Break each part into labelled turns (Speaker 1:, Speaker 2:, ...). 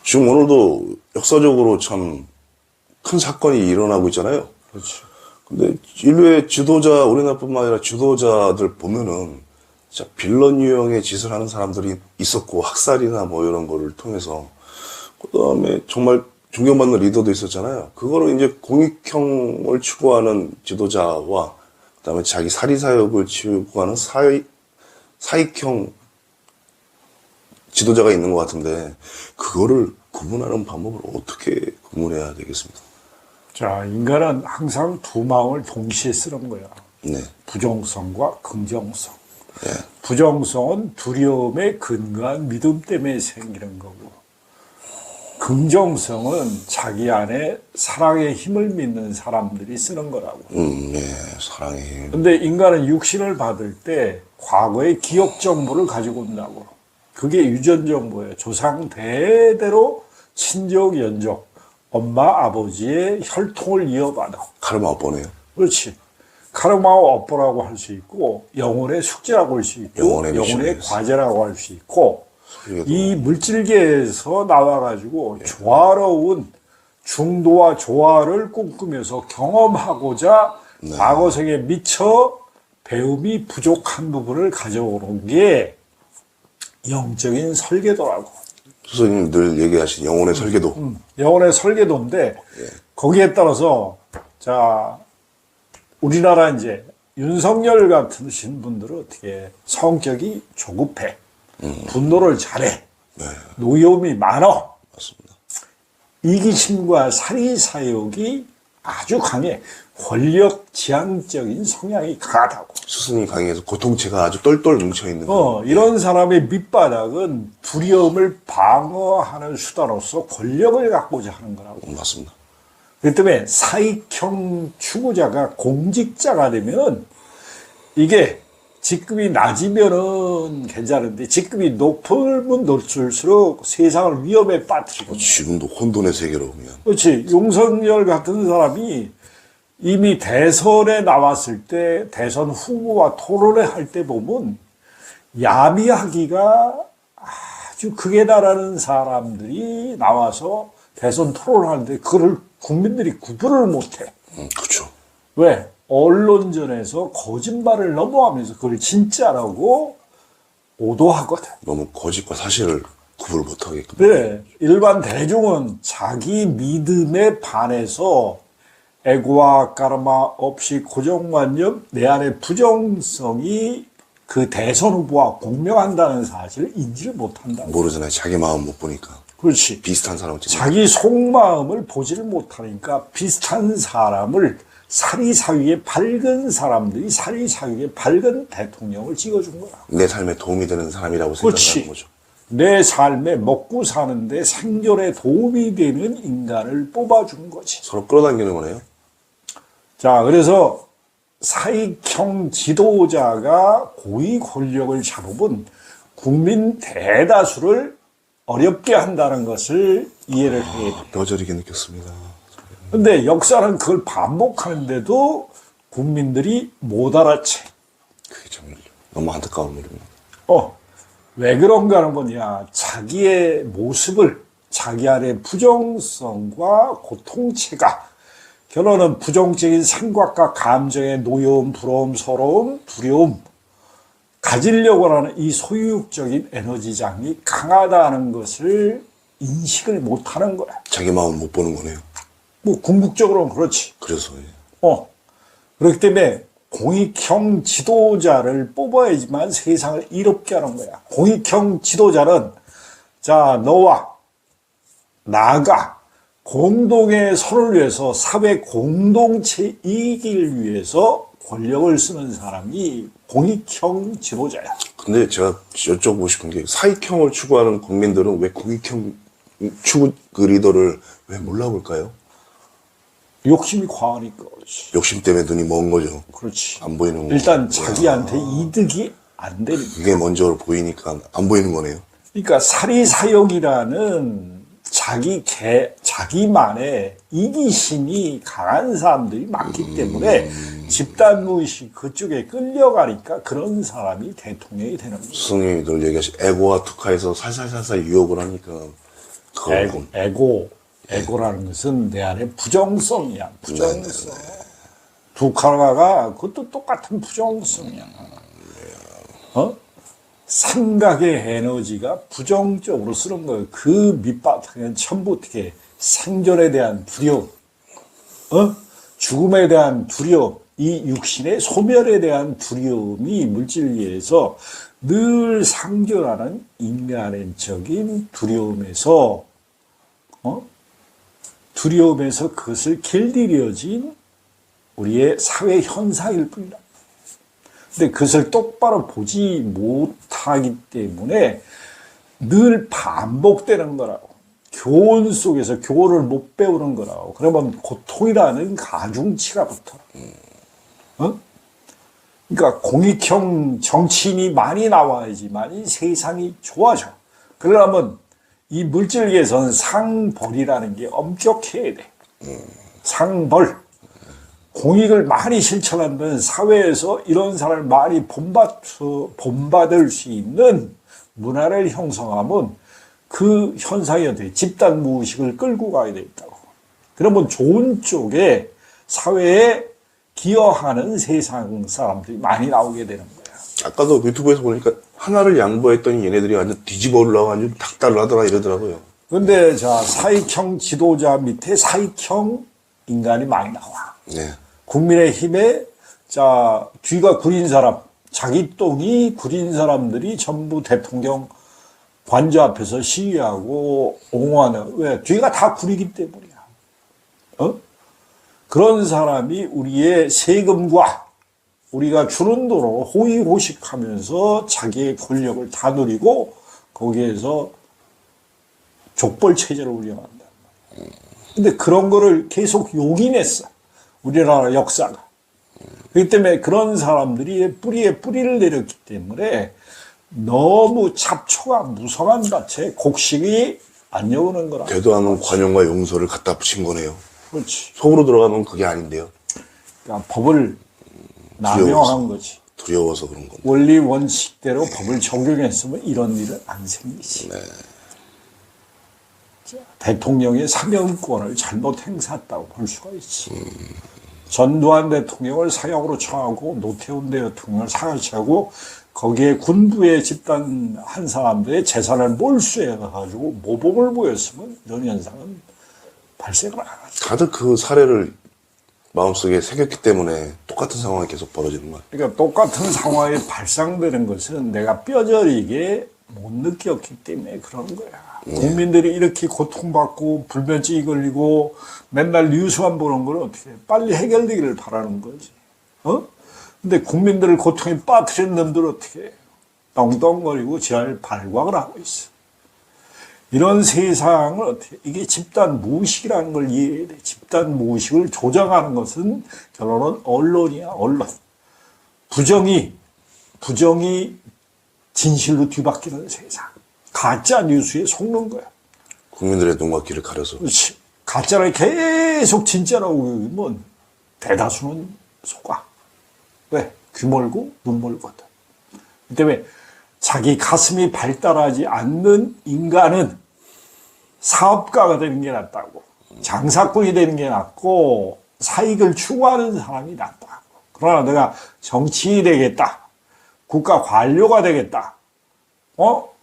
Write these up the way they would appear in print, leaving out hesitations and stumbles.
Speaker 1: 지금 오늘도 역사적으로 참 큰 사건이 일어나고 있잖아요.
Speaker 2: 그렇지.
Speaker 1: 근데 인류의 지도자, 우리나라뿐만 아니라 지도자들 보면은 진짜 빌런 유형의 짓을 하는 사람들이 있었고, 학살이나 뭐 이런 거를 통해서. 그 다음에 정말 존경받는 리더도 있었잖아요. 그거를 이제 공익형을 추구하는 지도자와, 그 다음에 자기 사리사욕을 추구하는 사익형 지도자가 있는 것 같은데, 그거를 구분하는 방법을 어떻게 구분해야 되겠습니까?
Speaker 2: 자, 인간은 항상 두 마음을 동시에 쓰는 거야.
Speaker 1: 네.
Speaker 2: 부정성과 긍정성.
Speaker 1: 네.
Speaker 2: 부정성은 두려움에 근거한 믿음 때문에 생기는 거고, 긍정성은 자기 안에 사랑의 힘을 믿는 사람들이 쓰는 거라고.
Speaker 1: 네. 사랑의 힘.
Speaker 2: 근데 인간은 육신을 받을 때 과거의 기억 정보를 가지고 온다고. 그게 유전 정보예요. 조상 대대로 친족, 연족, 엄마, 아버지의 혈통을 이어받아.
Speaker 1: 카르마 업보네요.
Speaker 2: 그렇지. 카르마와 업보라고 할 수 있고, 영혼의 숙제라고 할 수 있고, 영혼의 과제라고 할 수 있고, 이 물질계에서 나와가지고 조화로운 중도와 조화를 꿈꾸면서 경험하고자 과거 생에 미처 배움이 부족한 부분을 가져오는 게 영적인 설계도라고.
Speaker 1: 선생님 늘 얘기하신 영혼의 설계도.
Speaker 2: 영혼의 설계도인데, 거기에 따라서, 자, 우리나라 이제 윤석열 같으신 분들은 어떻게 성격이 조급해. 분노를 잘해.
Speaker 1: 네.
Speaker 2: 노여움이 많아.
Speaker 1: 맞습니다.
Speaker 2: 이기심과 사리사욕이 아주 강해. 권력 지향적인 성향이 강하다고.
Speaker 1: 스승이 강의해서 고통체가 아주 똘똘 뭉쳐있는 거.
Speaker 2: 이런 사람의 밑바닥은 두려움을 방어하는 수단으로서 권력을 갖고자 하는 거라고.
Speaker 1: 맞습니다.
Speaker 2: 그렇기 때문에 사익형 추구자가 공직자가 되면 이게 직급이 낮으면은 괜찮은데 직급이 높으면 높을수록 세상을 위험에 빠뜨리고.
Speaker 1: 지금도 혼돈의 세계로 그냥.
Speaker 2: 그렇지. 윤석열 같은 사람이 이미 대선에 나왔을 때 대선 후보와 토론회 할 때 보면 야비하기가 아주 극에 달하는 사람들이 나와서 대선 토론을 하는데 그걸 국민들이 구분을 못해.
Speaker 1: 그렇죠.
Speaker 2: 왜? 언론전에서 거짓말을 넘어가면서 그걸 진짜라고 오도하거든.
Speaker 1: 너무 거짓과 사실을 구분을 못하게끔.
Speaker 2: 네. 일반 대중은 자기 믿음에 반해서 에고와 까르마 없이 고정관념, 내 안에 부정성이 그 대선 후보와 공명한다는 사실을 인지를 못한다.
Speaker 1: 모르잖아요. 자기 마음 못 보니까.
Speaker 2: 그렇지.
Speaker 1: 비슷한 사람을
Speaker 2: 자기 속마음을 보지를 못하니까 비슷한 사람을 사리사욕에 밝은 사람들이 사리사욕에 밝은 대통령을 찍어준 거야.
Speaker 1: 내 삶에 도움이 되는 사람이라고
Speaker 2: 그렇지.
Speaker 1: 생각하는 거죠.
Speaker 2: 내 삶에 먹고 사는데 생존에 도움이 되는 인간을 뽑아준 거지.
Speaker 1: 서로 끌어당기는 거네요.
Speaker 2: 자, 그래서 사익형 지도자가 고위 권력을 잡으면 국민 대다수를 어렵게 한다는 것을 이해를 해야 돼.
Speaker 1: 뼈저리게 느꼈습니다.
Speaker 2: 근데 역사는 그걸 반복하는데도 국민들이 못 알아채.
Speaker 1: 그게 참 너무 안타까운 일입니다.
Speaker 2: 왜 그런가 하는 거냐. 자기의 모습을, 자기 안의 부정성과 고통체가 결론은 부정적인 생각과 감정의 노여움, 부러움, 서러움, 두려움, 가지려고 하는 이 소유욕적인 에너지장이 강하다는 것을 인식을 못하는 거야.
Speaker 1: 자기 마음 못 보는 거네요.
Speaker 2: 뭐 궁극적으로는 그렇지.
Speaker 1: 그래서
Speaker 2: 그렇기 때문에 공익형 지도자를 뽑아야지만 세상을 이롭게 하는 거야. 공익형 지도자는 자, 너와 나가 공동의 선을 위해서 사회 공동체 이익을 위해서 권력을 쓰는 사람이 공익형 지도자야.
Speaker 1: 근데 제가 여쭤보고 싶은 게 사익형을 추구하는 국민들은 왜 공익형 추구 그 리더를 왜 몰라볼까요?
Speaker 2: 욕심이 과하니까 그렇지.
Speaker 1: 욕심 때문에 눈이 먼 거죠.
Speaker 2: 그렇지.
Speaker 1: 안 보이는 거.
Speaker 2: 일단 자기한테 이득이 안 되는 거야.
Speaker 1: 그게 먼저 보이니까 안 보이는 거네요.
Speaker 2: 그러니까 사리사욕이라는 자기 자기만의 이기심이 강한 사람들이 많기 때문에 집단무의식 그쪽에 끌려가니까 그런 사람이 대통령이 되는 거예요.
Speaker 1: 스승님이 늘 얘기하신 에고와 투카에서 살살살살 유혹을 하니까 그걸
Speaker 2: 에고라는 것은 내 안에 부정성이야. 부정성. 두카라가 그것도 똑같은 부정성이야. 생각의 에너지가 부정적으로 쓰는 거예요. 그 밑바탕에는 전부 어떻게 생존에 대한 두려움, 죽음에 대한 두려움, 이 육신의 소멸에 대한 두려움이 물질계에서 늘 상존하는 인간적인 두려움에서 그것을 길들여진 우리의 사회 현상일 뿐이다. 근데 그것을 똑바로 보지 못하기 때문에 늘 반복되는 거라고. 교훈 속에서 교훈을 못 배우는 거라고. 그러면 고통이라는 가중치가 붙어. 그러니까 공익형 정치인이 많이 나와야지만 세상이 좋아져. 그러려면 이 물질계에서는 상벌이라는 게 엄격해야 돼. 상벌. 공익을 많이 실천하면 사회에서 이런 사람을 많이 본받을 수 있는 문화를 형성하면 그 현상이 어떻게 집단 무의식을 끌고 가야 되겠다고. 그러면 좋은 쪽에 사회에 기여하는 세상 사람들이 많이 나오게 되는 거야.
Speaker 1: 아까도 유튜브에서 보니까 하나를 양보했더니 얘네들이 완전 뒤집어 올라가지고 닭달을 하더라 이러더라고요.
Speaker 2: 근데 자, 사익형 지도자 밑에 사익형 인간이 많이 나와.
Speaker 1: 네.
Speaker 2: 국민의힘에 자, 귀가 구린 사람, 자기 똥이 구린 사람들이 전부 대통령 관저 앞에서 시위하고 옹호하는, 왜? 뒤가 다 구리기 때문이야. 그런 사람이 우리의 세금과 우리가 주는 돈으로 호의호식하면서 자기의 권력을 다 누리고 거기에서 족벌 체제를 운영한다. 근데 그런 거를 계속 용인했어. 우리나라 역사가. 그렇기 때문에 그런 사람들이 뿌리에 뿌리를 내렸기 때문에 너무 잡초가 무성한 밭에 곡식이 안 여우는 거라.
Speaker 1: 되도 않은 관용과 용서를 갖다 붙인 거네요.
Speaker 2: 그렇지.
Speaker 1: 속으로 들어가면 그게 아닌데요.
Speaker 2: 그러니까 법을 남용한 거지.
Speaker 1: 두려워서 그런 겁니다.
Speaker 2: 원리 원칙대로 법을 적용했으면 이런 일은 안 생기지.
Speaker 1: 네.
Speaker 2: 자, 대통령의 사명권을 잘못 행사했다고 볼 수가 있지. 전두환 대통령을 사형으로 처하고 노태우 대통령을 사형을 처하고 거기에 군부에 집단한 사람들의 재산을 몰수해가지고 모범을 보였으면 이런 현상은 발생을 안 하죠.
Speaker 1: 다들 그 사례를 마음속에 새겼기 때문에 똑같은 상황이 계속 벌어지는 거예요.
Speaker 2: 그러니까 똑같은 상황이 발생되는 것은 내가 뼈저리게 못 느꼈기 때문에 그런 거야. 국민들이 이렇게 고통받고 불면증이 걸리고 맨날 뉴스만 보는 건 어떻게 해? 빨리 해결되기를 바라는 거지. 근데 국민들을 고통에 빠뜨린 놈들 어떻게 해? 떵떵거리고 잘 발광을 하고 있어. 이런 세상을 어떻게 해? 이게 집단 무의식이라는 걸 이해해야 돼. 집단 무의식을 조장하는 것은 결론은 언론이야, 언론. 부정이 진실로 뒤바뀌는 세상. 가짜 뉴스에 속는 거야.
Speaker 1: 국민들의 눈과 귀를 가려서.
Speaker 2: 그렇지. 가짜를 계속 진짜라고 그러면 대다수는 속아. 왜? 귀 멀고 눈 멀거든. 그 때문에 자기 가슴이 발달하지 않는 인간은 사업가가 되는 게 낫다고. 장사꾼이 되는 게 낫고 사익을 추구하는 사람이 낫다고. 그러나 내가 정치인이 되겠다. 국가 관료가 되겠다.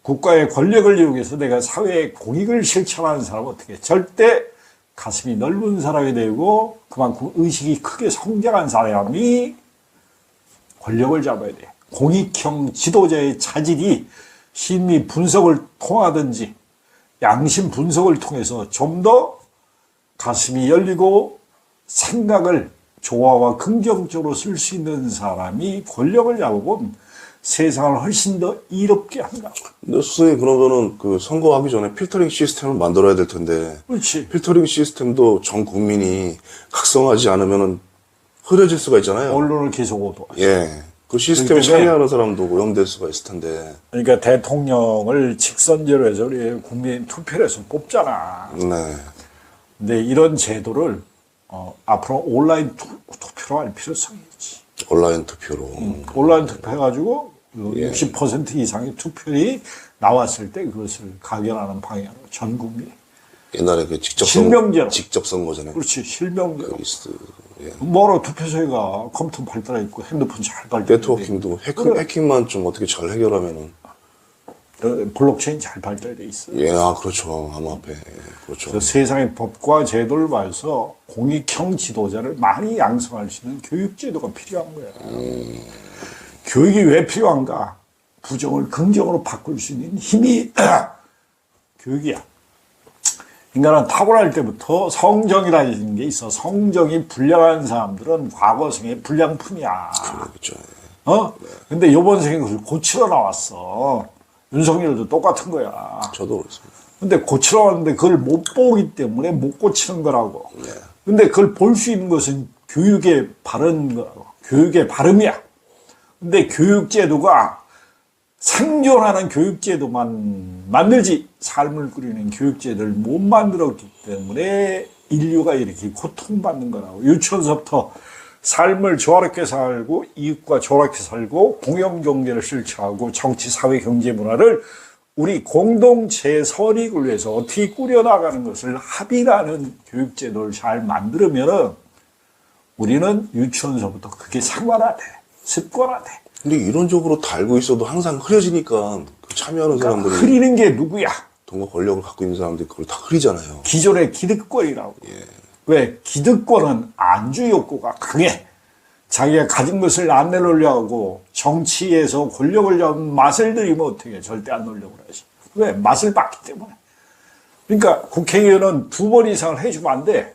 Speaker 2: 국가의 권력을 이용해서 내가 사회에 공익을 실천하는 사람은 어떻게 해? 절대 가슴이 넓은 사람이 되고 그만큼 의식이 크게 성장한 사람이 권력을 잡아야 돼. 공익형 지도자의 자질이 심리 분석을 통하든지 양심 분석을 통해서 좀 더 가슴이 열리고 생각을 조화와 긍정적으로 쓸 수 있는 사람이 권력을 잡으면 세상을 훨씬 더 이롭게 한다.
Speaker 1: 근데 선생님 그러면은 그 선거하기 전에 필터링 시스템을 만들어야 될 텐데.
Speaker 2: 그렇지.
Speaker 1: 필터링 시스템도 전 국민이 각성하지 않으면은 흐려질 수가 있잖아요.
Speaker 2: 언론을 계속 오도하죠.
Speaker 1: 예. 그 시스템에 참여하는 사람도 오염될 수가 있을 텐데.
Speaker 2: 그러니까 대통령을 직선제로 해서 우리 국민 투표를 해서 뽑잖아.
Speaker 1: 네.
Speaker 2: 근데 이런 제도를 앞으로 온라인 투표로 할 필요성이 있지.
Speaker 1: 온라인 투표로.
Speaker 2: 온라인 투표해가지고
Speaker 1: 예.
Speaker 2: 60% 이상의 투표율이 나왔을 때 그것을 가결하는 방향으로 전 국민.
Speaker 1: 옛날에 그 직접
Speaker 2: 실명제로.
Speaker 1: 직접 선거전에.
Speaker 2: 그렇지, 실명제로.
Speaker 1: 예.
Speaker 2: 뭐로 투표소가 컴퓨터 발달해 있고 핸드폰 잘 발달해 있고
Speaker 1: 네트워킹도
Speaker 2: 그래.
Speaker 1: 해킹만 좀 어떻게 잘 해결하면은.
Speaker 2: 블록체인 잘 발달돼 있어요.
Speaker 1: 예, 아, 그렇죠. 암호화폐. 예, 그렇죠.
Speaker 2: 그래서 세상의 법과 제도를 봐서 공익형 지도자를 많이 양성할 수 있는 교육제도가 필요한 거야. 교육이 왜 필요한가? 부정을 긍정으로 바꿀 수 있는 힘이 교육이야. 인간은 타고날 때부터 성정이라는 게 있어. 성정이 불량한 사람들은 과거생의 불량품이야.
Speaker 1: 그렇죠.
Speaker 2: 근데 요번 생에 그걸 고치러 나왔어. 윤석열도 똑같은 거야.
Speaker 1: 저도 그렇습니다.
Speaker 2: 근데 고치러 왔는데 그걸 못 보기 때문에 못 고치는 거라고.
Speaker 1: 네.
Speaker 2: 근데 그걸 볼 수 있는 것은 교육의 바른 거라고. 교육의 발음이야. 근데 교육제도가 생존하는 교육제도만 만들지 삶을 꾸리는 교육제도를 못 만들었기 때문에 인류가 이렇게 고통받는 거라고. 유치원서부터 삶을 조화롭게 살고 이웃과 조화롭게 살고 공영경제를 실천하고 정치, 사회, 경제, 문화를 우리 공동체 선익을 위해서 어떻게 꾸려나가는 것을 합의라는 교육제도를 잘 만들면 우리는 유치원서부터 그게 생활화돼, 습관화돼.
Speaker 1: 근데 이론적으로 다 알고 있어도 항상 흐려지니까 그 참여하는 사람들이
Speaker 2: 흐리는 게 누구야?
Speaker 1: 돈과 권력을 갖고 있는 사람들이 그걸 다 흐리잖아요.
Speaker 2: 기존의 기득권이라고. 왜? 기득권은 안주 욕구가 강해. 자기가 가진 것을 안 내놓으려고 정치에서 권력을 잡은 맛을 들이면 어떻게 해? 절대 안 놓으려고 하지. 왜? 맛을 봤기 때문에. 그러니까 국회의원은 2번 이상을 해주면 안 돼.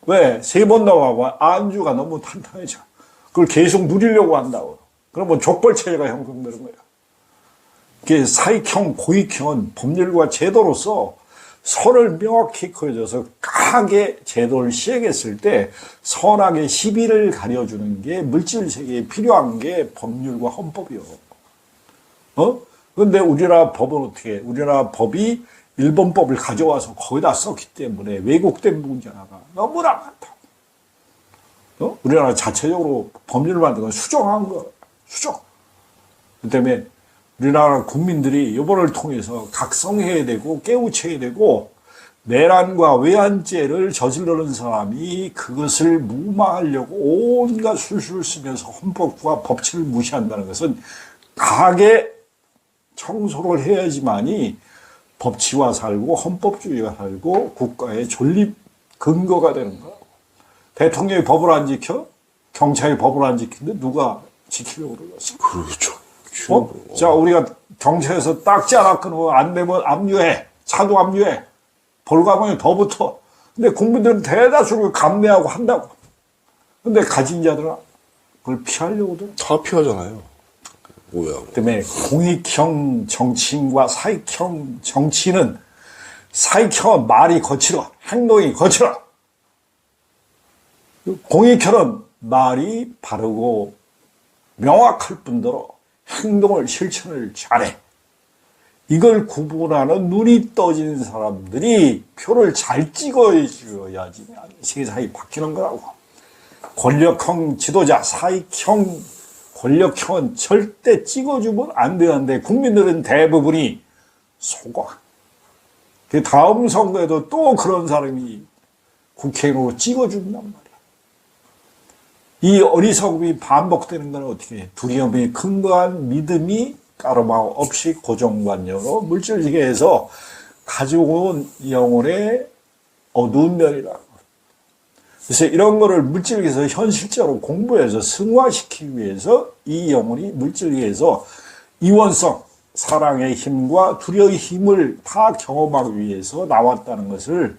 Speaker 2: 왜? 3번 나와봐. 안주가 너무 탄탄해져. 그걸 계속 누리려고 한다고. 그러면 족벌체제가 형성되는 거야. 이게 사익형, 고익형은 법률과 제도로서 선을 명확히 그어줘서 강하게 제도를 시행했을 때 선악의 시비를 가려주는 게 물질 세계에 필요한 게 법률과 헌법이요. 근데 우리나라 법은 어떻게 해? 우리나라 법이 일본법을 가져와서 거기다 썼기 때문에 왜곡된 문제가 너무나 많다. 우리나라 자체적으로 법률을 만든 건 수정한 거, 수정. 그 때문에 우리나라 국민들이 이번을 통해서 각성해야 되고 깨우쳐야 되고 내란과 외환죄를 저지르는 사람이 그것을 무마하려고 온갖 술수를 쓰면서 헌법과 법치를 무시한다는 것은 강하게 청소를 해야지만이 법치와 살고 헌법주의가 살고 국가의 존립 근거가 되는 거야. 대통령이 법을 안 지켜? 경찰이 법을 안 지키는데 누가 지키려고 그러겠어?
Speaker 1: 그렇죠.
Speaker 2: 자, 우리가 경찰에서 딱지 하나 끊으면 안 되면 압류해. 차도 압류해. 벌금이 더 붙어. 근데 국민들은 대다수를 감내하고 한다고. 근데 가진 자들은 그걸 피하려고 들어.
Speaker 1: 다 피하잖아요. 뭐야.
Speaker 2: 때문에 공익형 정치인과 사익형 정치인은 사익형은 말이 거칠어. 행동이 거칠어. 공익형은 말이 바르고 명확할 뿐더러 행동을 실천을 잘해. 이걸 구분하는 눈이 떠진 사람들이 표를 잘 찍어야지 세상이 바뀌는 거라고. 권력형 지도자, 사익형, 권력형은 절대 찍어주면 안 되는데 국민들은 대부분이 속아. 그 다음 선거에도 또 그런 사람이 국회의원으로 찍어준단 말이야. 이 어리석음이 반복되는 건 어떻게 해? 두려움에 근거한 믿음이 까르마 없이 고정관념으로 물질세계에서 가지고 온 영혼의 어두운 면이라고. 그래서 이런 거를 물질세계에서 현실적으로 공부해서 승화시키기 위해서 이 영혼이 물질세계에서 이원성, 사랑의 힘과 두려움의 힘을 다 경험하기 위해서 나왔다는 것을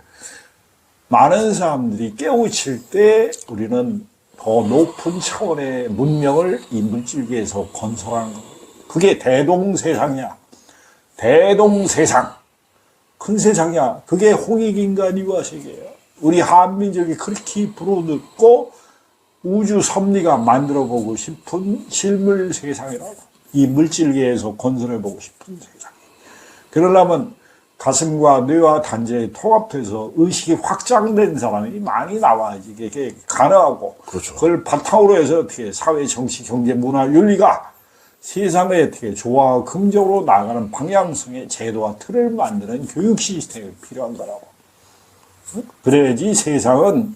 Speaker 2: 많은 사람들이 깨우칠 때 우리는 더 높은 차원의 문명을 이 물질계에서 건설하는 겁니다. 그게 대동세상이야. 대동세상. 큰 세상이야. 그게 홍익인간 유아세계예요. 우리 한민족이 그렇게 부르짖고 우주 섭리가 만들어보고 싶은 실물 세상이라고. 이 물질계에서 건설해보고 싶은 세상. 그러려면 가슴과 뇌와 단계에 통합돼서 의식이 확장된 사람이 많이 나와야지 이게 가능하고
Speaker 1: 그렇죠.
Speaker 2: 그걸 바탕으로 해서 어떻게 사회, 정치, 경제, 문화, 윤리가 세상에 어떻게 좋아 긍정으로 나가는 방향성의 제도와 틀을 만드는 교육 시스템이 필요한 거라고. 그래야지 세상은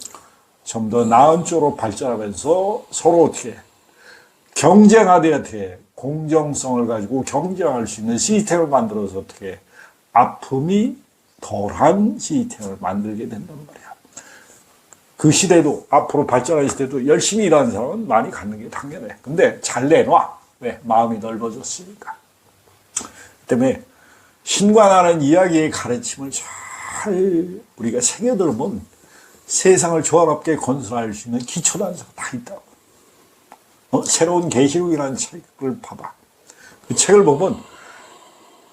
Speaker 2: 좀 더 나은 쪽으로 발전하면서 서로 어떻게 경쟁하되 어떻게 공정성을 가지고 경쟁할 수 있는 시스템을 만들어서 어떻게 아픔이 덜한 시스템을 만들게 된단 말이야. 그 시대도 앞으로 발전할 시대도 열심히 일하는 사람은 많이 갖는 게 당연해. 근데 잘 내놔. 왜? 마음이 넓어졌으니까. 그 때문에 신과 나는 이야기의 가르침을 잘 우리가 새겨들으면 세상을 조화롭게 건설할 수 있는 기초단서가 다 있다고. 새로운 계시록이라는 책을 봐봐. 그 책을 보면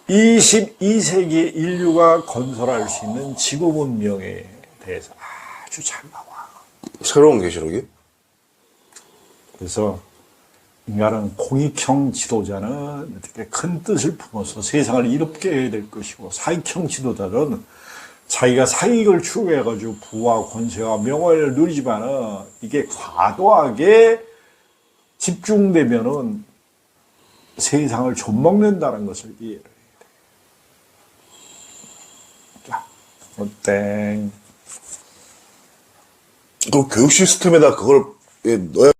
Speaker 2: 22세기 인류가 건설할 수 있는 지구 문명에 대해서 아주 잘 나와.
Speaker 1: 새로운 계시록이?
Speaker 2: 그래서 인간은 공익형 지도자는 어떻게 큰 뜻을 품어서 세상을 이롭게 해야 될 것이고, 사익형 지도자는 자기가 사익을 추구해가지고 부와 권세와 명예를 누리지만은 이게 과도하게 집중되면은 세상을 좀먹는다는 것을 이해를 해야 돼. 자, 어땡.
Speaker 1: 그 교육 시스템에다 그걸 넣어야